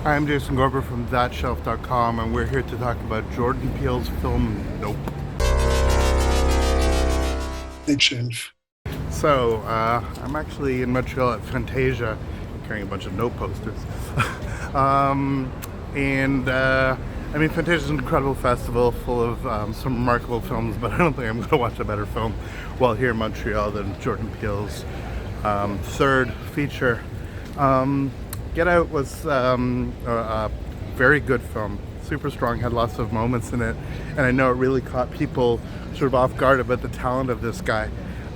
I'm Jason Gorber from thatshelf.com, and we're here to talk about Jordan Peele's film Nope. Big shelf. So, I'm actually in Montreal at Fantasia, carrying a bunch of Nope posters. I mean, Fantasia is an incredible festival full of some remarkable films, but I don't think I'm going to watch a better film while here in Montreal than Jordan Peele's third feature. Get Out was a very good film, super strong, had lots of moments in it, and I know it really caught people sort of off guard about the talent of this guy.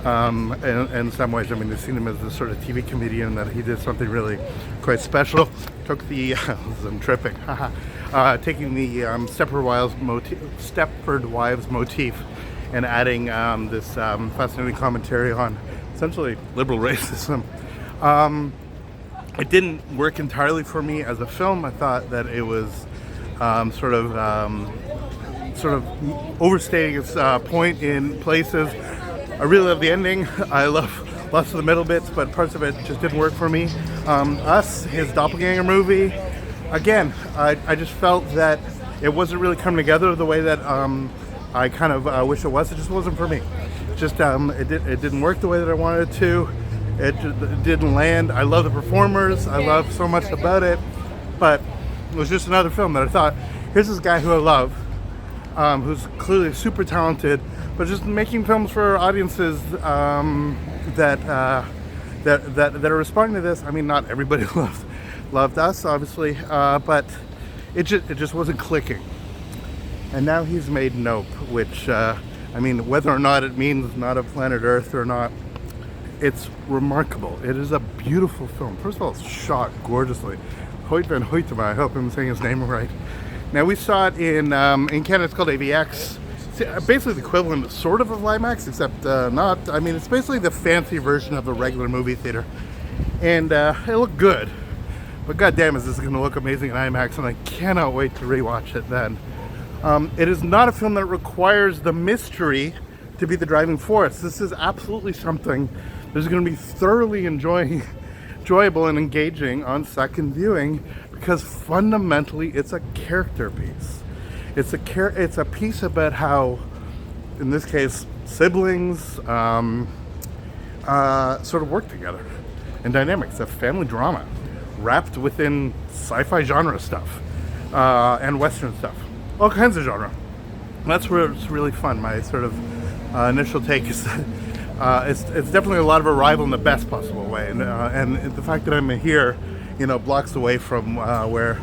In some ways, I mean, they've seen him as this sort of TV comedian, that he did something really quite special. Took the, I'm tripping, taking the Stepford Wives motif and adding this fascinating commentary on essentially liberal racism. It didn't work entirely for me as a film. I thought that it was sort of overstating its point in places. I really love the ending. I love lots of the middle bits, but parts of it just didn't work for me. Us, his doppelganger movie, again, I just felt that it wasn't really coming together the way that I kind of wish it was. It just wasn't for me. Just it didn't work the way that I wanted it to. It didn't land. I love the performers. I love so much about it, but it was just another film that I thought, here's this guy who I love, who's clearly super talented, but just making films for audiences that are responding to this. I mean, not everybody loved us, obviously, but it just wasn't clicking. And now he's made Nope, which I mean, whether or not it means not a planet Earth or not, it's remarkable. It is a beautiful film. First of all, it's shot gorgeously. Hoyt van Hoytema, I hope I'm saying his name right. Now, we saw it in Canada. It's called AVX. It's basically the equivalent, sort of IMAX, except not. I mean, it's basically the fancy version of a regular movie theater. And it looked good. But goddamn, is this going to look amazing in IMAX, and I cannot wait to rewatch it then. It is not a film that requires the mystery to be the driving force. This is absolutely something that's going to be thoroughly enjoyable and engaging on second viewing, because fundamentally it's a character piece. It's a piece about how, in this case, siblings sort of work together in dynamics. A family drama wrapped within sci-fi genre stuff and Western stuff, all kinds of genre. That's where it's really fun. My sort of initial take is that it's definitely a lot of Arrival in the best possible way, and the fact that I'm here, blocks away from where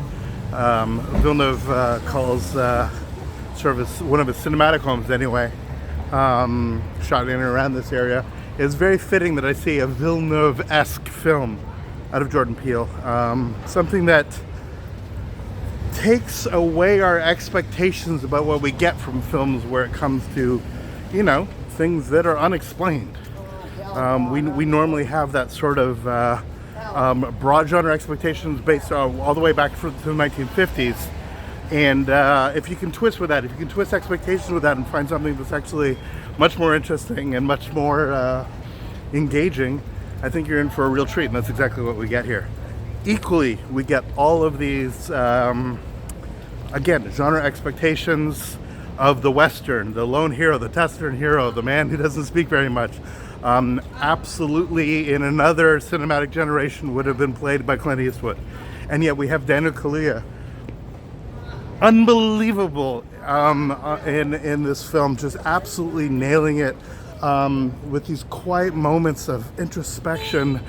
Villeneuve calls sort of one of his cinematic homes anyway, shot in and around this area. It's very fitting that I see a Villeneuve-esque film out of Jordan Peele, something that takes away our expectations about what we get from films where it comes to, things that are unexplained. We normally have that sort of broad genre expectations based all the way back to the 1950s. And if you can twist with that, if you can twist expectations with that and find something that's actually much more interesting and much more engaging, I think you're in for a real treat, and that's exactly what we get here. Equally, we get all of these, again, genre expectations of the Western, the lone hero, the taciturn hero, the man who doesn't speak very much. Absolutely, in another cinematic generation, would have been played by Clint Eastwood. And yet we have Daniel Kaluuya, unbelievable in this film, just absolutely nailing it with these quiet moments of introspection.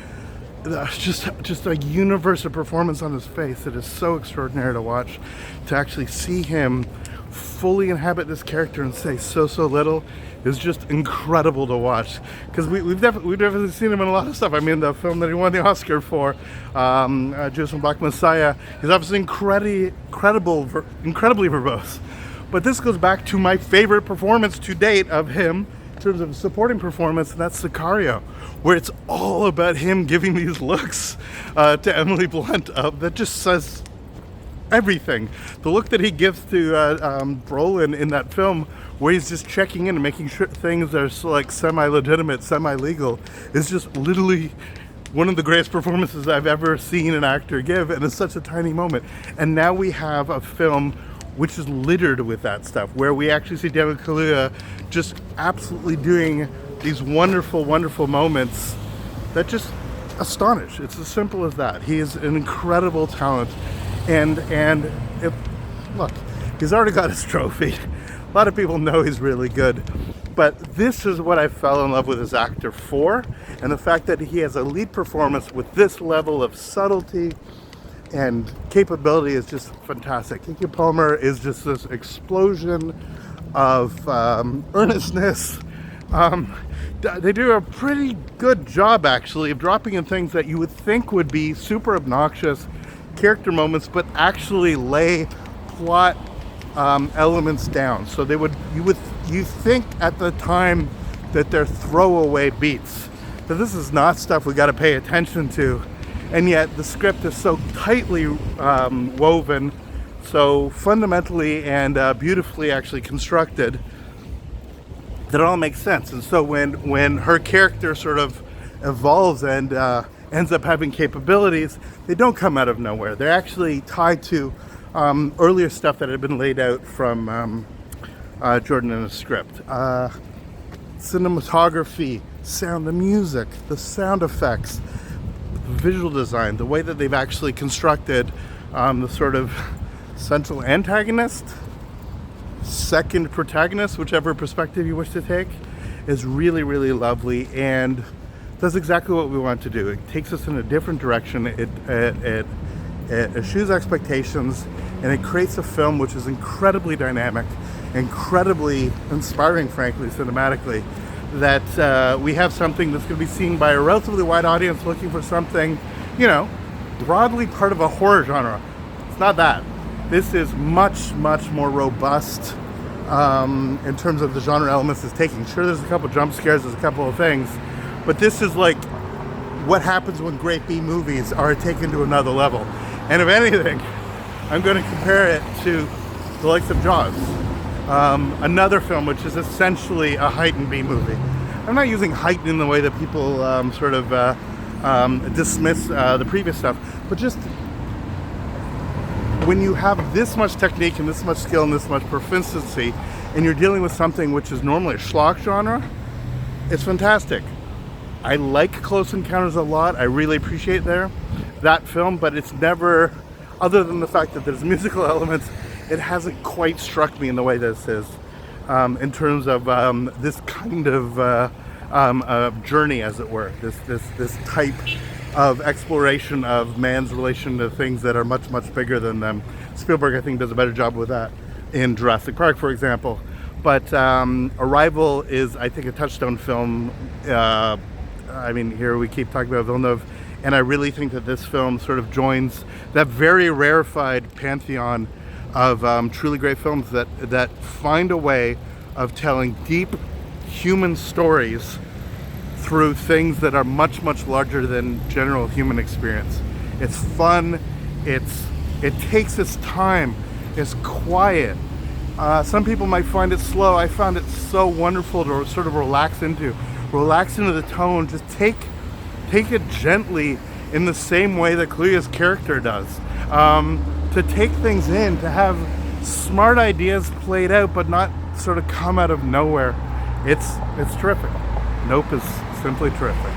Just a universe of performance on his face. It is so extraordinary to watch, to actually see him fully inhabit this character and say so little is just incredible to watch, because we've definitely seen him in a lot of stuff. I mean, the film that he won the Oscar for, Judas and Black Messiah, is obviously incredibly verbose. But this goes back to my favorite performance to date of him in terms of supporting performance, and that's Sicario, where it's all about him giving these looks to Emily Blunt that just says everything. The look that he gives to Brolin in that film, where he's just checking in and making sure things are like semi-legitimate, semi-legal, is just literally one of the greatest performances I've ever seen an actor give, and it's such a tiny moment. And now we have a film which is littered with that stuff, where we actually see Daniel Kaluuya just absolutely doing these wonderful, wonderful moments that just astonish. It's as simple as that. He is an incredible talent, and look, he's already got his trophy. A lot of people know he's really good, but this is what I fell in love with this actor for, and the fact that he has a lead performance with this level of subtlety and capability is just fantastic. Keke Palmer is just this explosion of earnestness. They do a pretty good job, actually, of dropping in things that you would think would be super obnoxious character moments, but actually lay plot elements down. So you think at the time that they're throwaway beats, that this is not stuff we got to pay attention to, and yet the script is so tightly woven, so fundamentally and beautifully actually constructed, that it all makes sense. And so when her character sort of evolves and ends up having capabilities, they don't come out of nowhere. They're actually tied to earlier stuff that had been laid out from Jordan in the script. Cinematography, sound, the music, the sound effects, visual design, the way that they've actually constructed the sort of central antagonist, second protagonist, whichever perspective you wish to take, is really, really lovely, and does exactly what we want to do. It takes us in a different direction. It eschews expectations, and it creates a film which is incredibly dynamic, incredibly inspiring, frankly, cinematically, that we have something that's going to be seen by a relatively wide audience looking for something, broadly part of a horror genre. It's not that. This is much, much more robust in terms of the genre elements it's taking. Sure, there's a couple jump scares, there's a couple of things, but this is like what happens when great B movies are taken to another level. And if anything, I'm going to compare it to the likes of Jaws, another film which is essentially a heightened B movie. I'm not using heightened in the way that people dismiss the previous stuff, but just when you have this much technique and this much skill and this much proficiency, and you're dealing with something which is normally a schlock genre, it's fantastic. I like Close Encounters a lot. I really appreciate that film, but it's never, other than the fact that there's musical elements, it hasn't quite struck me in the way this is, in terms of this kind of journey, as it were, this type of exploration of man's relation to things that are much, much bigger than them. Spielberg, I think, does a better job with that in Jurassic Park, for example. But Arrival is, I think, a touchstone film. Here we keep talking about Villeneuve, and I really think that this film sort of joins that very rarefied pantheon of truly great films that find a way of telling deep human stories through things that are much, much larger than general human experience. It's fun, it takes its time, it's quiet. Some people might find it slow. I found it so wonderful to sort of relax into the tone, just take it gently in the same way that Kaluuya's character does. To take things in, to have smart ideas played out but not sort of come out of nowhere. It's terrific. Nope is simply terrific.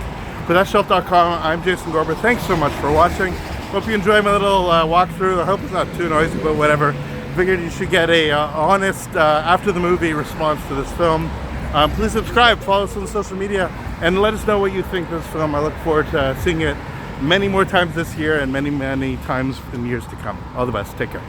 For thatshelf.com, I'm Jason Gorber. Thanks so much for watching. Hope you enjoy my little walkthrough. I hope it's not too noisy, but whatever. Figured you should get a honest after the movie response to this film. Please subscribe, follow us on social media, and let us know what you think of this film. I look forward to seeing it many more times this year and many, many times in years to come. All the best. Take care.